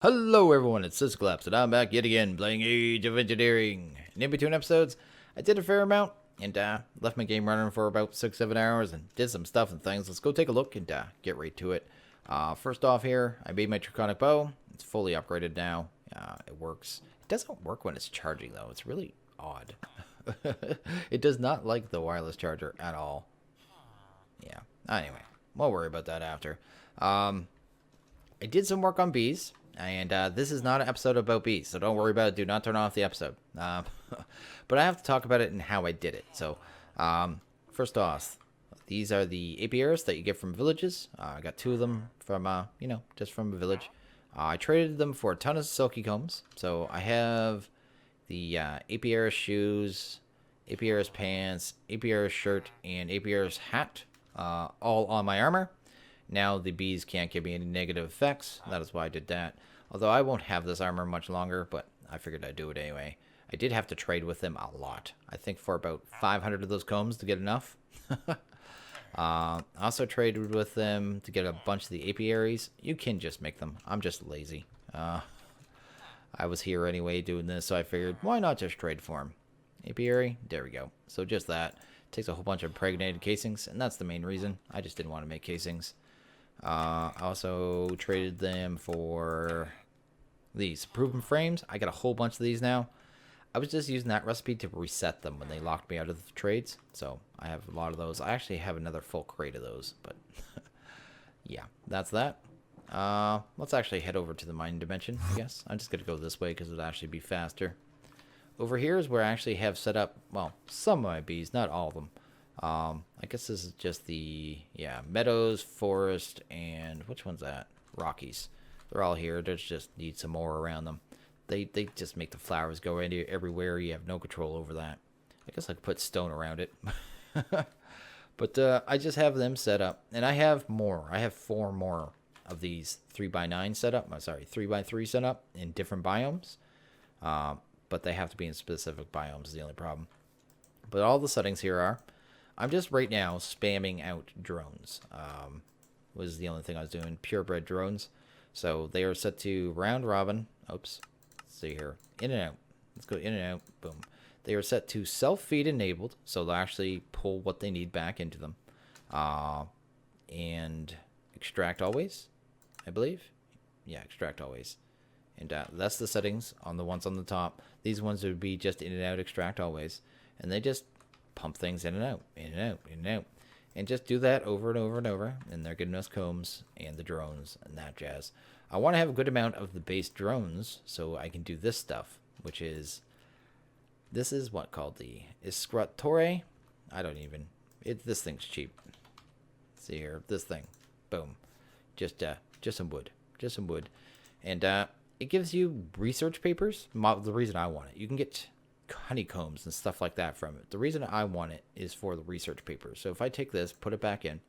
Hello everyone, it's SystemCollapse, and I'm back yet again playing Age of Engineering. And in between episodes, I did a fair amount, and left my game running for about 6-7 hours, and did some stuff and things. Let's go take a look and get right to it. First off here, I made my Draconic Bow. It's fully upgraded now. It works. It doesn't work when it's charging, though. It's really odd. It does not like the wireless charger at all. Yeah, anyway, we'll worry about that after. I did some work on bees. And this is not an episode about bees, so don't worry about it. Do not turn off the episode. But I have to talk about it and how I did it. So, first off, these are the apiaries that you get from villages. I got 2 of them from, just from a village. I traded them for a ton of silky combs. So I have the apiaries shoes, apiaries pants, apiaries shirt, and apiaries hat, all on my armor. Now the bees can't give me any negative effects. That is why I did that. Although I won't have this armor much longer, but I figured I'd do it anyway. I did have to trade with them a lot. I think for about 500 of those combs to get enough. I also traded with them to get a bunch of the apiaries. You can just make them. I'm just lazy. I was here anyway doing this, so I figured, why not just trade for them? Apiary? There we go. So just that. Takes a whole bunch of impregnated casings, and that's the main reason. I just didn't want to make casings. I also traded them for these proven frames. I got a whole bunch of these now. I was just using that recipe to reset them when they locked me out of the trades. So I have a lot of those. I actually have another full crate of those, but yeah, that's that. Let's actually head over to the mining dimension, I guess. I'm just going to go this way because it'll actually be faster. Over here is where I actually have set up, well, some of my bees, not all of them. I guess this is just the, meadows, forest, and which one's that? Rockies. They're all here. There's just need some more around them. They just make the flowers go everywhere. You have no control over that. I guess I could put stone around it. But I just have them set up. And I have more. I have 4 more of these 3x9 set up. 3x3 set up in different biomes. But they have to be in specific biomes is the only problem. But all the settings here are, I'm just right now spamming out drones. Was the only thing I was doing. Purebred drones. So they are set to round robin. Oops. Let's see here. In and out. Let's go in and out. Boom. They are set to self-feed enabled. So they'll actually pull what they need back into them. And extract always, I believe. Yeah, extract always. And that's the settings on the ones on the top. These ones would be just in and out, extract always. And they just pump things in and out, in and out, in and out. And just do that over and over and over. And they're getting us combs and the drones and that jazz. I want to have a good amount of the base drones so I can do this stuff, which is, this is what called the Escrutore. I don't even, this thing's cheap. See here, this thing, boom. Just some wood, And it gives you research papers. The reason I want it, you can get honeycombs and stuff like that from it. The reason I want it is for the research papers. So if I take this, put it back in,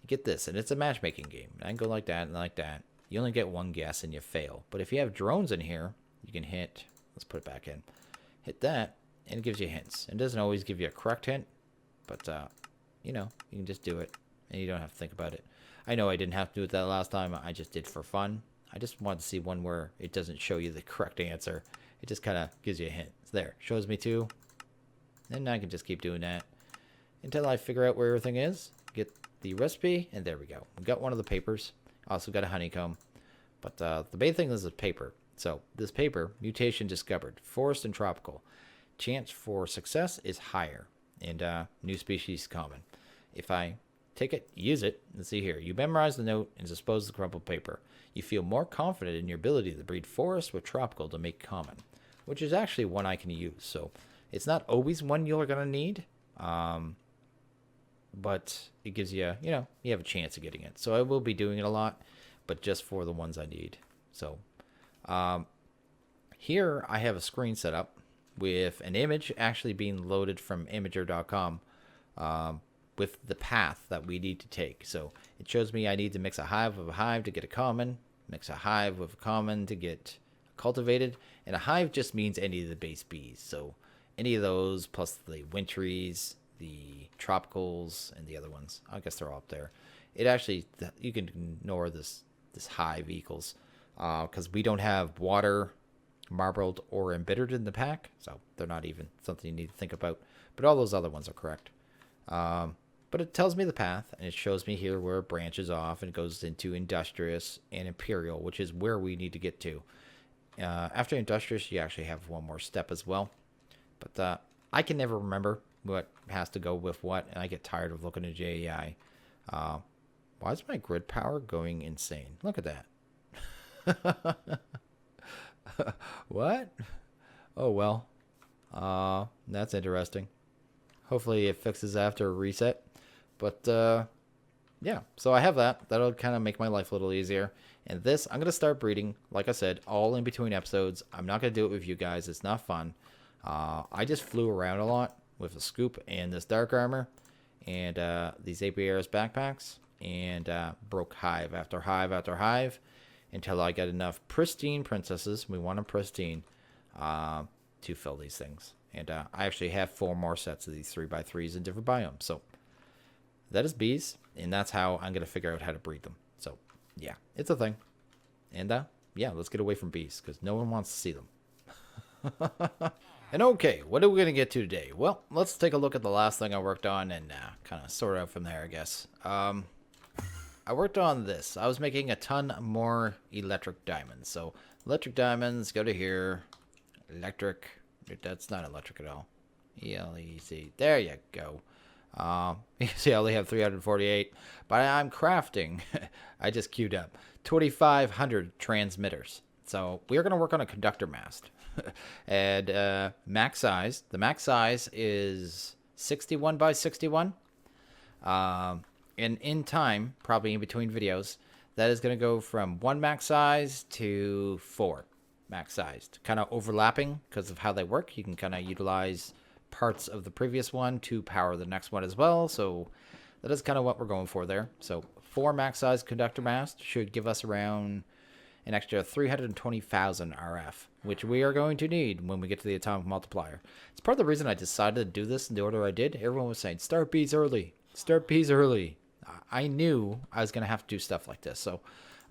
you get this, and it's a matchmaking game. I can go like that and like that. You only get 1 guess and you fail. But if you have drones in here, you can hit, let's put it back in, hit that, and it gives you hints. It doesn't always give you a correct hint, but you can just do it, and you don't have to think about it. I know I didn't have to do it that last time. I just did for fun. I just wanted to see one where it doesn't show you the correct answer. It just kind of gives you a hint. It's there. Shows me 2. And I can just keep doing that until I figure out where everything is. Get the recipe, and there we go. We got one of the papers. Also got a honeycomb. But the main thing is the paper. So this paper, mutation discovered. Forest and tropical. Chance for success is higher. And new species common. If I take it, use it, let's see here. You memorize the note and dispose the crumpled paper. You feel more confident in your ability to breed forest with tropical to make common, which is actually one I can use. So it's not always one you're going to need, but it gives you, you have a chance of getting it. So I will be doing it a lot, but just for the ones I need. So here I have a screen set up with an image actually being loaded from imager.com. With the path that we need to take. So it shows me I need to mix a hive with a hive to get a common, mix a hive with a common to get cultivated, and a hive just means any of the base bees. So any of those plus the wintries, the tropicals, and the other ones. I guess they're all up there. It actually, you can ignore this hive equals. because we don't have water, marbled, or embittered in the pack, so they're not even something you need to think about. But all those other ones are correct. But it tells me the path, and it shows me here where it branches off and goes into Industrious and Imperial, which is where we need to get to. After Industrious, you actually have one more step as well. But I can never remember what has to go with what, and I get tired of looking at JEI. Why is my grid power going insane? Look at that. What? Oh, well. That's interesting. Hopefully it fixes after a reset. But, yeah. So I have that. That'll kind of make my life a little easier. And this, I'm going to start breeding, like I said, all in between episodes. I'm not going to do it with you guys. It's not fun. I just flew around a lot with a scoop and this dark armor and these APRS backpacks, and broke hive after hive after hive until I got enough pristine princesses. We want them pristine to fill these things. And I actually have 4 more sets of these 3x3s in different biomes. So that is bees, and that's how I'm going to figure out how to breed them. So yeah, it's a thing. And yeah, let's get away from bees because no one wants to see them. And okay, what are we going to get to today? Well, let's take a look at the last thing I worked on and kind of sort out from there, I guess. I worked on this. I was making a ton more electric diamonds. So electric diamonds, go to here. Electric. That's not electric at all. ELEC. There you go. You see I only have 348. But I'm crafting. I just queued up 2,500 transmitters. So we're going to work on a conductor mast. And max size. The max size is 61 by 61. And in time, probably in between videos, that is going to go from 1 max size to 4 max sized. Kind of overlapping because of how they work. You can kind of utilize parts of the previous one to power the next one as well. So that is kind of what we're going for there. So 4 max size conductor mast should give us around an extra 320,000 RF, which we are going to need when we get to the atomic multiplier. It's part of the reason I decided to do this in the order I did. Everyone was saying, start bees early. Start bees early. I knew I was going to have to do stuff like this. So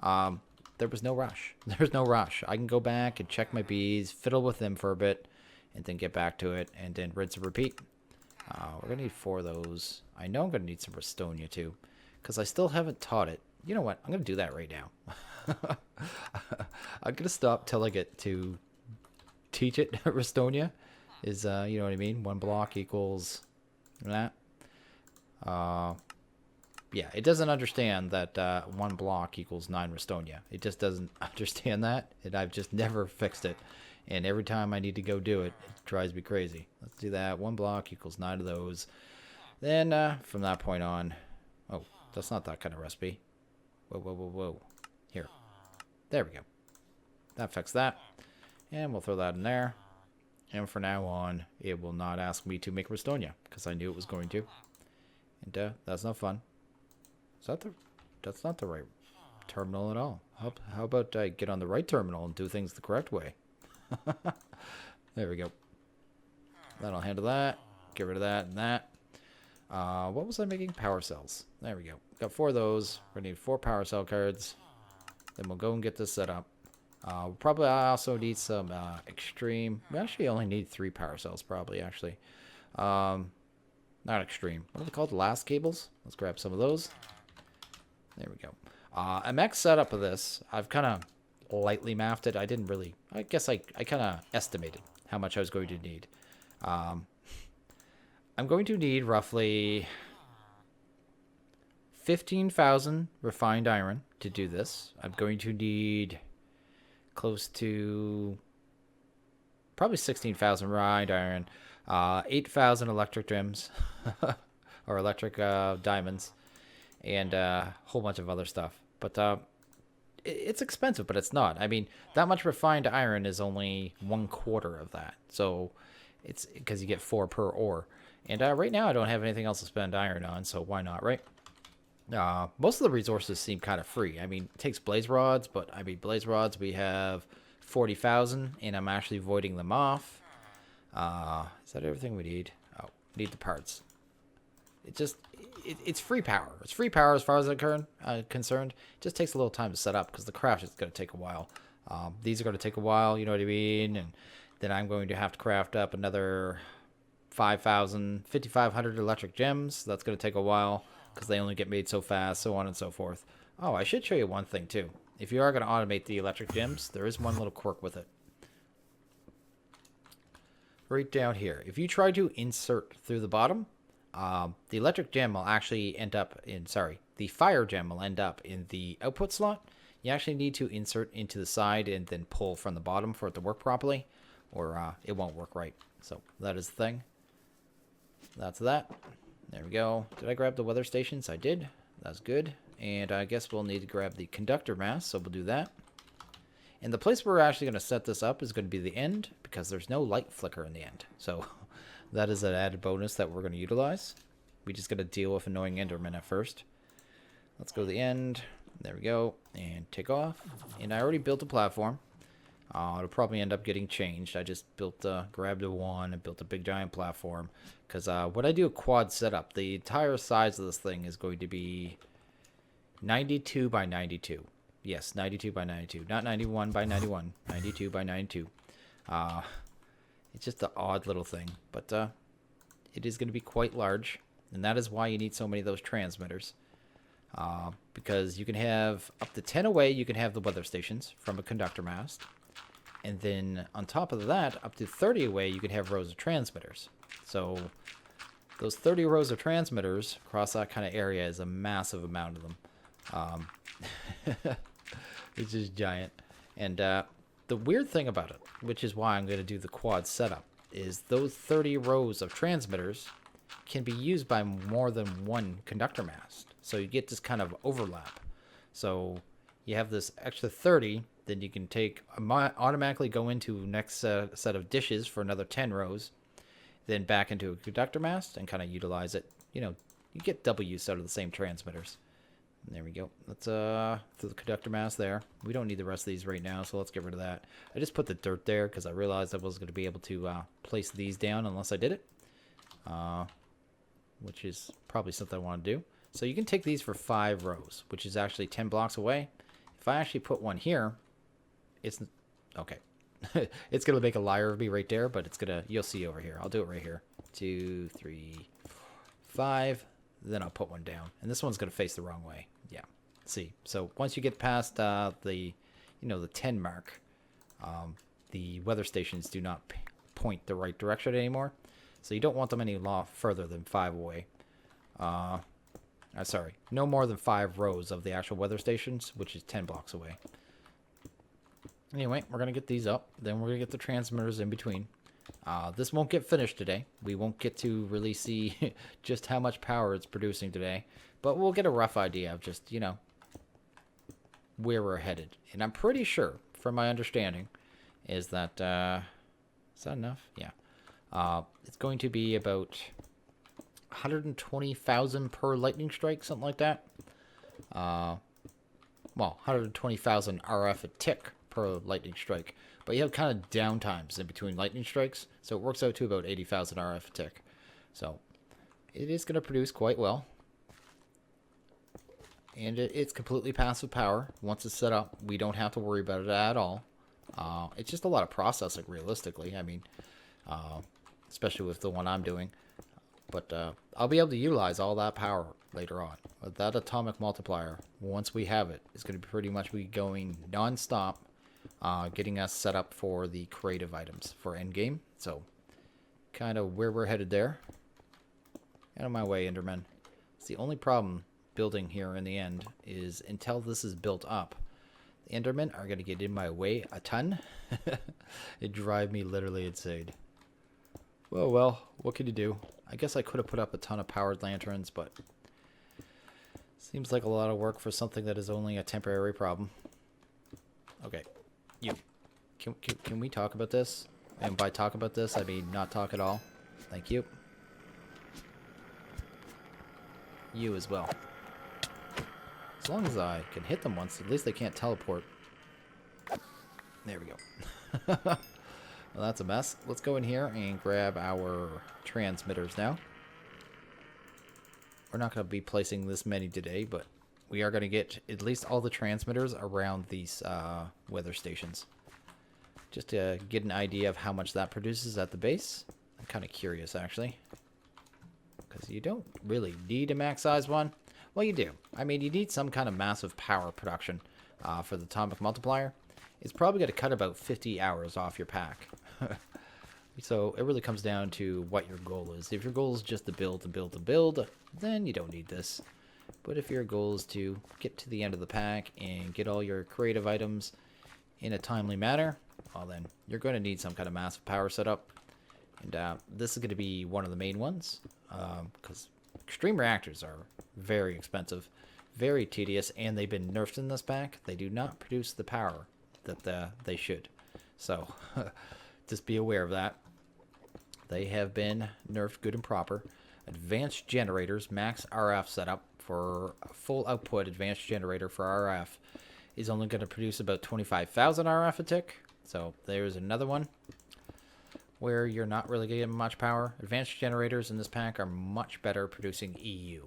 there was no rush. There's no rush. I can go back and check my bees, fiddle with them for a bit, and then get back to it, and then rinse and repeat. We're going to need 4 of those. I know I'm going to need some Restonia too, because I still haven't taught it. You know what? I'm going to do that right now. I'm going to stop till I get to teach it. Restonia is, you know what I mean? 1 block equals that. Yeah, it doesn't understand that 1 block equals 9 Restonia. It just doesn't understand that, and I've just never fixed it. And every time I need to go do it, it drives me crazy. Let's do that. 1 block equals 9 of those. Then from that point on, oh, that's not that kind of recipe. Whoa, whoa, whoa, whoa. Here. There we go. That fixed that. And we'll throw that in there. And from now on, it will not ask me to make Restonia, because I knew it was going to. And that's not fun. That's not the right terminal at all. How about I get on the right terminal and do things the correct way? There we go. That'll handle that. Get rid of that and that. What was I making? Power cells. There we go. Got 4 of those. We're going to need 4 power cell cards. Then we'll go and get this set up. We'll probably also need some extreme. We actually only need 3 power cells, probably, actually. Not extreme. What are they called? Last cables? Let's grab some of those. There we go. A max setup of this, I've kind of lightly mapped it. I didn't really, I guess I kind of estimated how much I was going to need. I'm going to need roughly 15,000 refined iron to do this. I'm going to need close to probably 16,000 refined iron, 8,000 electric gems or electric diamonds, and a whole bunch of other stuff. But it's expensive, but it's not. I mean, that much refined iron is only 1/4 of that. So it's because you get 4 per ore. And right now I don't have anything else to spend iron on, so why not, right? Most of the resources seem kind of free. I mean, it takes blaze rods, but I mean, blaze rods, we have 40,000, and I'm actually voiding them off. Is that everything we need? Oh, need the parts. it's free power. It's free power as far as I'm concerned. It just takes a little time to set up because the craft is going to take a while. These are going to take a while, you know what I mean? And then I'm going to have to craft up another 5,500 electric gems. That's going to take a while because they only get made so fast, so on and so forth. Oh, I should show you one thing too. If you are going to automate the electric gems, there is one little quirk with it. Right down here. If you try to insert through the bottom, the electric gem will actually end up in, the fire gem will end up in the output slot. You actually need to insert into the side and then pull from the bottom for it to work properly, or it won't work right. So that is the thing. That's that. There we go. Did I grab the weather stations? I did. That's good. And I guess we'll need to grab the conductor mast, so we'll do that. And the place where we're actually going to set this up is going to be the end, because there's no light flicker in the end. So that is an added bonus that we're going to utilize. We just got to deal with annoying Endermen at first. Let's go to the end. There we go. And take off. And I already built a platform. It'll probably end up getting changed. I just built, grabbed a one and built a big giant platform. Because when I do a quad setup, the entire size of this thing is going to be 92 by 92. Yes, 92 by 92. Not 91 by 91. 92 by 92. It's just an odd little thing. But it is going to be quite large. And that is why you need so many of those transmitters. Because you can have up to 10 away, you can have the weather stations from a conductor mast. And then on top of that, up to 30 away, you can have rows of transmitters. So those 30 rows of transmitters across that kind of area is a massive amount of them. It's just giant. And the weird thing about it, which is why I'm going to do the quad setup, is those 30 rows of transmitters can be used by more than one conductor mast. So you get this kind of overlap. So you have this extra 30, then you can take automatically go into next set of dishes for another 10 rows, then back into a conductor mast and kind of utilize it. You know, you get double use out of the same transmitters. And there we go. Let's through the conductor mast there. We don't need the rest of these right now, so let's get rid of that. I just put the dirt there because I realized I wasn't going to be able to place these down unless I did it, which is probably something I want to do. So you can take these for 5 rows, which is actually 10 blocks away. If I actually put one here, it's okay. It's gonna make a liar of me right there, but it's gonna, you'll see over here. I'll do it right here. 2, 3, 5. Then I'll put one down, and this one's gonna face the wrong way. Yeah. See. So once you get past the 10 mark, the weather stations do not point the right direction anymore. So you don't want them any further than 5 away. Sorry, no more than 5 rows of the actual weather stations, which is 10 blocks away. Anyway, we're going to get these up. Then we're going to get the transmitters in between. This won't get finished today. We won't get to really see just how much power it's producing today. But we'll get a rough idea of just, where we're headed. And I'm pretty sure, from my understanding, is that... is that enough? Yeah. It's going to be about 120,000 per lightning strike, something like that. Well, 120,000 RF a tick per lightning strike, but you have kind of downtimes in between lightning strikes, so it works out to about 80,000 RF a tick. So it is going to produce quite well, and it's completely passive power. Once it's set up, we don't have to worry about it at all. It's just a lot of processing, realistically. I mean, especially with the one I'm doing. But I'll be able to utilize all that power later on. But that atomic multiplier, once we have it, is going to pretty much be going non-stop, getting us set up for the creative items for endgame. So, kind of where we're headed there. Out of my way, Enderman. It's the only problem building here in the end is until this is built up, the Endermen are going to get in my way a ton. It drive me literally insane. Well, what can you do? I guess I could have put up a ton of powered lanterns, but seems like a lot of work for something that is only a temporary problem. Okay, you. Can we talk about this? And by talk about this, I mean not talk at all. Thank you. You as well. As long as I can hit them once, at least they can't teleport. There we go. Well, that's a mess. Let's go in here and grab our transmitters now. we're not going to be placing this many today, but we are going to get at least all the transmitters around these weather stations. Just to get an idea of how much that produces at the base. I'm kind of curious, actually. Because you don't really need a max size one. Well, you do. I mean, you need some kind of massive power production for the atomic multiplier. It's probably going to cut about 50 hours off your pack. So it really comes down to what your goal is. If your goal is just to build and build and build, then you don't need this. But if your goal is to get to the end of the pack and get all your creative items in a timely manner, well then, you're going to need some kind of massive power setup. And this is going to be one of the main ones. Because extreme reactors are very expensive, very tedious, and they've been nerfed in this pack. They do not produce the power that they should. So, just be aware of that. They have been nerfed good and proper. Advanced generators, max RF setup for a full output advanced generator for RF is only going to produce about 25,000 RF a tick. So there's another one where you're not really getting much power. Advanced generators in this pack are much better producing EU.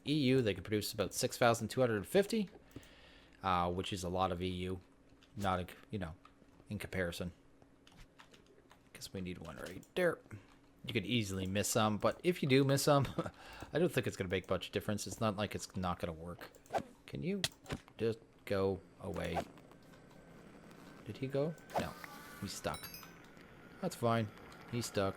EU, they can produce about 6,250, which is a lot of EU. Not, in comparison. Guess we need one right there. You could easily miss some, but if you do miss some, I don't think it's going to make much difference. It's not like it's not going to work. Can you just go away? Did he go? No. He's stuck. That's fine. He's stuck.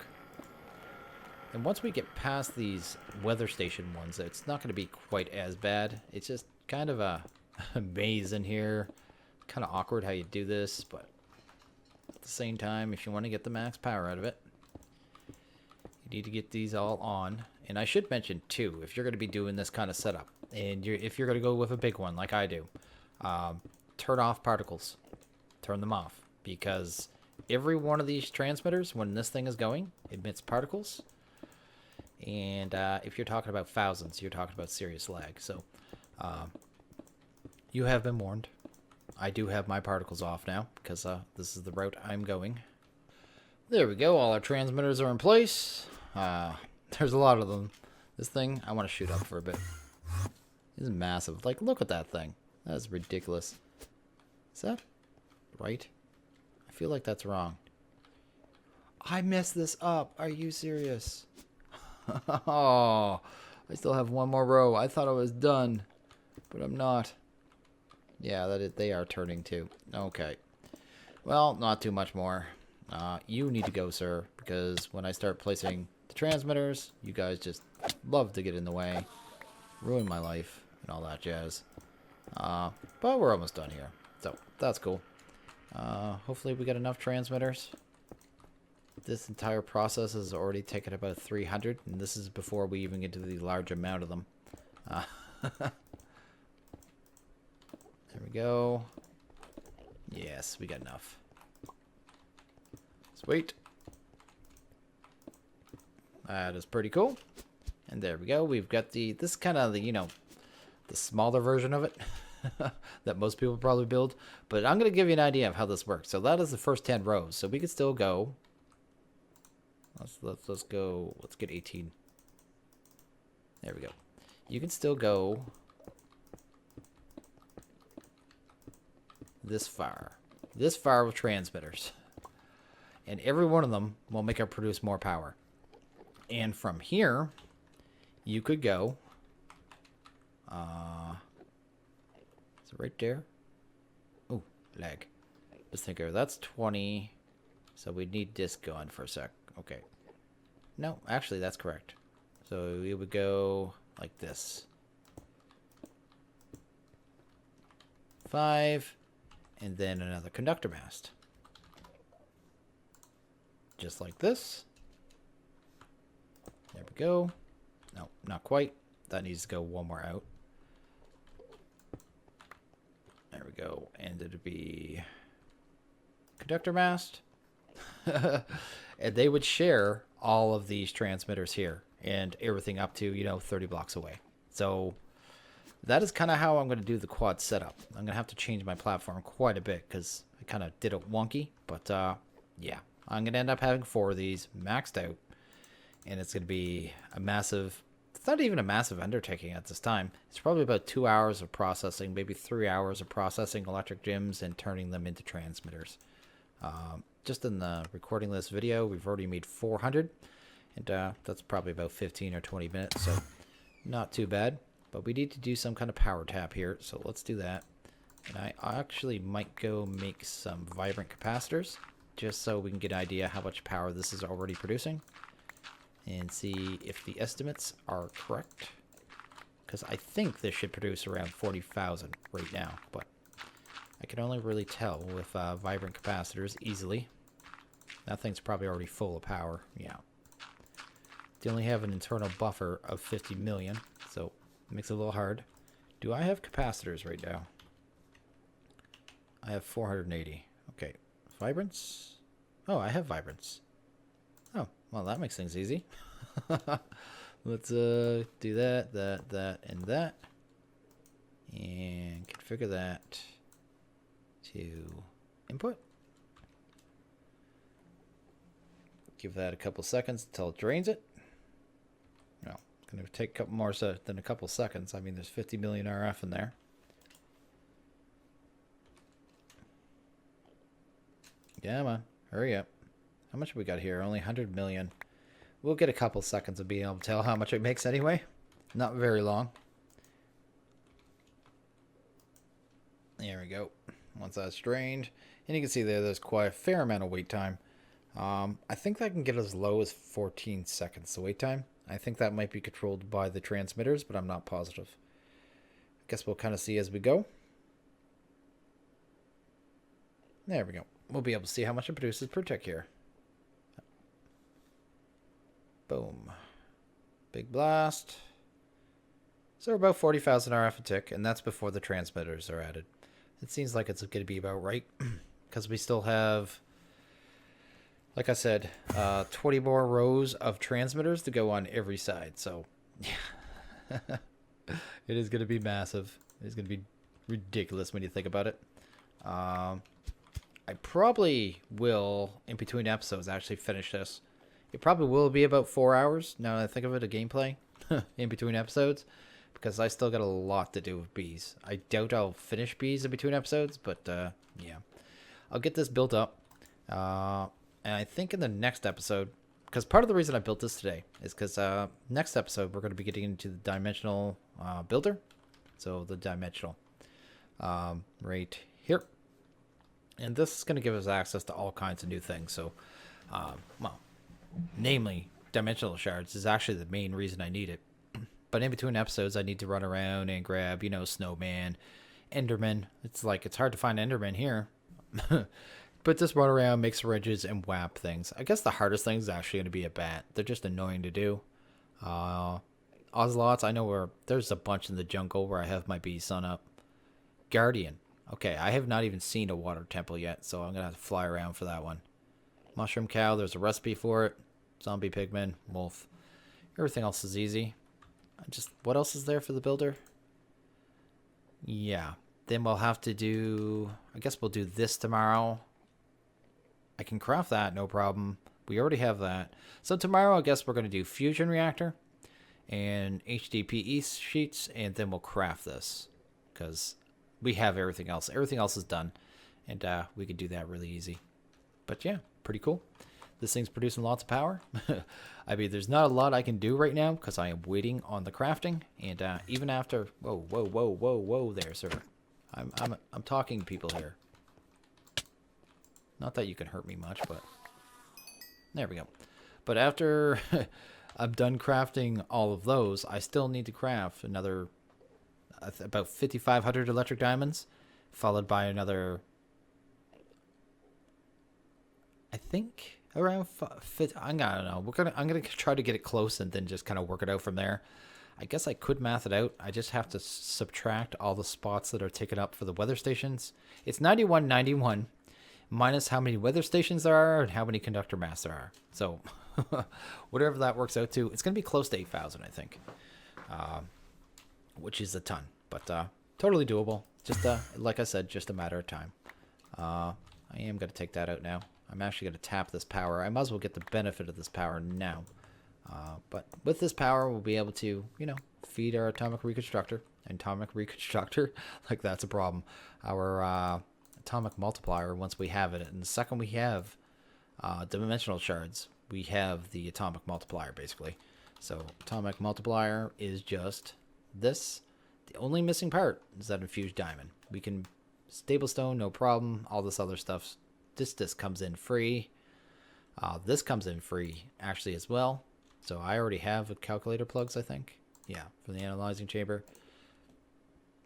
And once we get past these weather station ones, it's not going to be quite as bad. It's just kind of a maze in here. Kind of awkward how you do this, but at the same time, if you want to get the max power out of it, you need to get these all on. And I should mention too, if you're going to be doing this kind of setup, and if you're going to go with a big one like I do, turn off particles. Turn them off, because every one of these transmitters, when this thing is going, emits particles. And if you're talking about thousands, you're talking about serious lag. So you have been warned. I do have my particles off now, because this is the route I'm going. There we go. All our transmitters are in place. There's a lot of them. This thing, I want to shoot up for a bit. This is massive. Like, look at that thing. That's ridiculous. Is that right? I feel like that's wrong. I messed this up. Are you serious? Oh, I still have one more row. I thought I was done, but I'm not. Yeah, they are turning too. Okay. Well, not too much more. You need to go, sir, because when I start placing the transmitters, you guys just love to get in the way, ruin my life, and all that jazz. But we're almost done here, so that's cool. Hopefully we get enough transmitters. This entire process has already taken about 300, and this is before we even get to the large amount of them. There we go. Yes, we got enough. Sweet. That is pretty cool. And there we go. We've got this kind of the smaller version of it that most people probably build. But I'm going to give you an idea of how this works. So that is the first 10 rows. So we could still go. Let's go. Let's get 18. There we go. You can still go this far with transmitters, and every one of them will make it produce more power. And from here, you could go. Is it right there? Oh, lag. Let's think here. That's 20. So we need this going for a sec. Okay. No, actually, that's correct. So we would go like this. 5. And then another conductor mast. Just like this. There we go. No, not quite. That needs to go one more out. There we go. And it'd be conductor mast. And they would share all of these transmitters here and everything up to, 30 blocks away. So that is kind of how I'm going to do the quad setup. I'm going to have to change my platform quite a bit because I kind of did it wonky. But yeah, I'm going to end up having 4 of these maxed out. And it's going to be a massive not even a massive undertaking at this time. It's probably about 2 hours of processing, maybe 3 hours of processing electric gems and turning them into transmitters. Just in the recording this video, we've already made 400, and that's probably about 15 or 20 minutes, so not too bad. But we need to do some kind of power tap here, so let's do that. And I actually might go make some vibrant capacitors, just so we can get an idea how much power this is already producing, and see if the estimates are correct. Because I think this should produce around 40,000 right now, but I can only really tell with vibrant capacitors easily. That thing's probably already full of power. Yeah. They only have an internal buffer of 50 million, so it makes it a little hard. Do I have capacitors right now? I have 480. Okay. Vibrance? Oh, I have vibrance. Oh, well, that makes things easy. Let's do that, and that. And configure that to input. Give that a couple seconds until it drains it. Well, it's going to take a couple more than a couple seconds. I mean, there's 50 million RF in there. Come on, hurry up. How much have we got here? Only 100 million. We'll get a couple seconds of being able to tell how much it makes anyway. Not very long. There we go. Once that's drained, and you can see there's quite a fair amount of wait time. I think that can get as low as 14 seconds, the wait time. I think that might be controlled by the transmitters, but I'm not positive. I guess we'll kind of see as we go. There we go. We'll be able to see how much it produces per tick here. Boom. Big blast. So we're about 40,000 RF a tick, and that's before the transmitters are added. It seems like it's going to be about right, because we still have, like I said, 20 more rows of transmitters to go on every side. So, yeah, it is going to be massive. It's going to be ridiculous when you think about it. I probably will, in between episodes, actually finish this. It probably will be about 4 hours, now that I think of it, a gameplay, in between episodes, because I still got a lot to do with bees. I doubt I'll finish bees in between episodes, but, yeah. I'll get this built up, and I think in the next episode, because part of the reason I built this today is because next episode we're going to be getting into the dimensional builder, so the dimensional right here. And this is going to give us access to all kinds of new things. So, well, namely, dimensional shards is actually the main reason I need it. But in between episodes, I need to run around and grab, you know, Snowman, Enderman. It's hard to find Enderman here. But just run around, make syringes, and whap things. I guess the hardest thing is actually going to be a bat. They're just annoying to do. Ocelots, I know where there's a bunch in the jungle where I have my bees sun up. Guardian. Okay, I have not even seen a water temple yet, so I'm going to have to fly around for that one. Mushroom cow, there's a recipe for it. Zombie pigman, wolf. Everything else is easy. What else is there for the builder? Yeah, then we'll have to do, I guess we'll do this tomorrow. I can craft that, no problem. We already have that. So tomorrow, I guess we're going to do fusion reactor and HDPE sheets, and then we'll craft this, because we have everything else. Everything else is done, and we can do that really easy. But yeah, pretty cool. This thing's producing lots of power. I mean, there's not a lot I can do right now because I am waiting on the crafting. And even after, whoa there, sir. I'm talking to people here. Not that you can hurt me much, but there we go. But after I'm done crafting all of those, I still need to craft another about 5,500 electric diamonds, followed by another, I think, around I don't know. I'm gonna try to get it close and then just kind of work it out from there. I guess I could math it out. I just have to subtract all the spots that are taken up for the weather stations. It's 9191 minus how many weather stations there are and how many conductor masts there are. So whatever that works out to, it's gonna be close to 8,000, I think, which is a ton, but totally doable. Just like I said, just a matter of time. I am gonna take that out now. I'm actually going to tap this power. I might as well get the benefit of this power now. But with this power, we'll be able to, you know, feed our atomic reconstructor. Like that's a problem. Our atomic multiplier, once we have it. And the second we have dimensional shards, we have the atomic multiplier, basically. So atomic multiplier is just this. The only missing part is that infused diamond. We can stable stone, no problem. All this other stuff, this comes in free. This comes in free, actually, as well. So I already have a calculator plugs, I think. Yeah, for the analyzing chamber.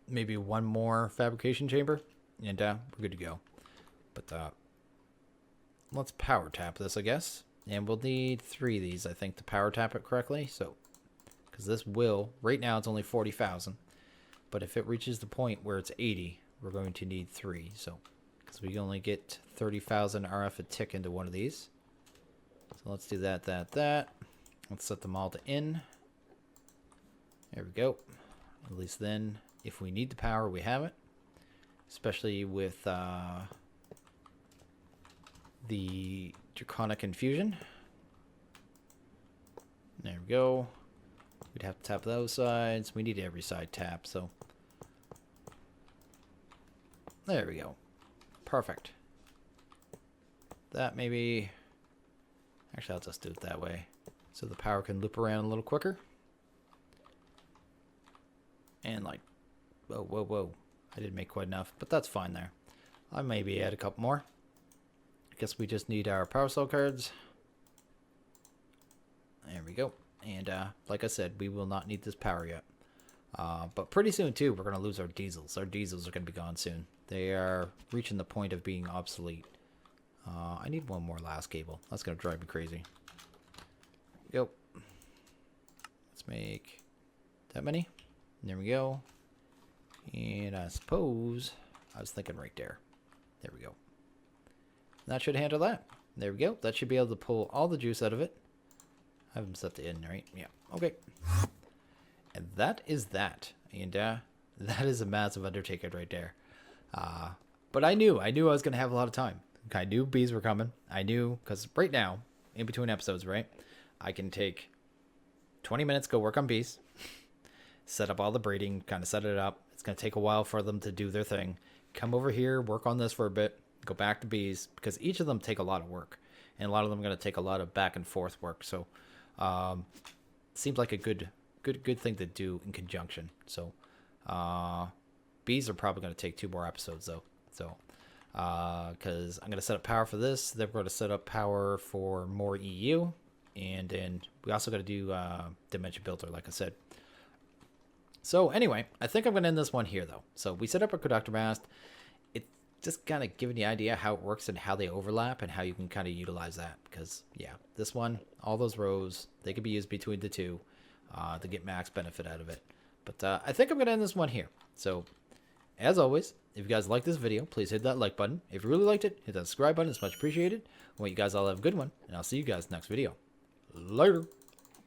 Maybe one more fabrication chamber, and we're good to go. But let's power tap this, I guess. And we'll need 3 of these, I think, to power tap it correctly. So, because this will, right now it's only 40,000. But if it reaches the point where it's 80, we're going to need 3. So, because we only get 30,000 RF a tick into one of these. So let's do that. Let's set them all to in. There we go. At least then, if we need the power, we have it. Especially with the draconic infusion. There we go. We'd have to tap those sides. We need every side tap, so there we go. Perfect. That maybe, actually I'll just do it that way so the power can loop around a little quicker. And like, whoa, I didn't make quite enough, but that's fine there. I maybe add a couple more. I guess we just need our power cell cards. There we go. And like I said, we will not need this power yet. But pretty soon, too, we're going to lose our diesels. Our diesels are going to be gone soon. They are reaching the point of being obsolete. I need one more last cable. That's going to drive me crazy. Go. Let's make that many. There we go. And I suppose I was thinking right there. There we go. That should handle that. There we go. That should be able to pull all the juice out of it. I have them set to in, right? Yeah. Okay. And that is that. And that is a massive undertaking right there. But I knew I was going to have a lot of time. I knew bees were coming. I knew, because right now, in between episodes, right, I can take 20 minutes, go work on bees, set up all the breeding, kind of set it up. It's going to take a while for them to do their thing. Come over here, work on this for a bit, go back to bees, because each of them take a lot of work. And a lot of them are going to take a lot of back and forth work. So, seems like a good thing to do in conjunction. So, bees are probably going to take 2 more episodes though. So, because I'm going to set up power for this, then we're going to set up power for more EU, and then we also got to do Dimension Builder, like I said. So anyway, I think I'm going to end this one here though. So we set up a conductor mast. It's just kind of giving the idea how it works and how they overlap and how you can kind of utilize that. Because yeah, this one, all those rows, they could be used between the two to get max benefit out of it. But I think I'm going to end this one here. So as always, if you guys like this video, please hit that like button. If you really liked it, hit that subscribe button. It's much appreciated. I want you guys all to have a good one, and I'll see you guys next video. Later.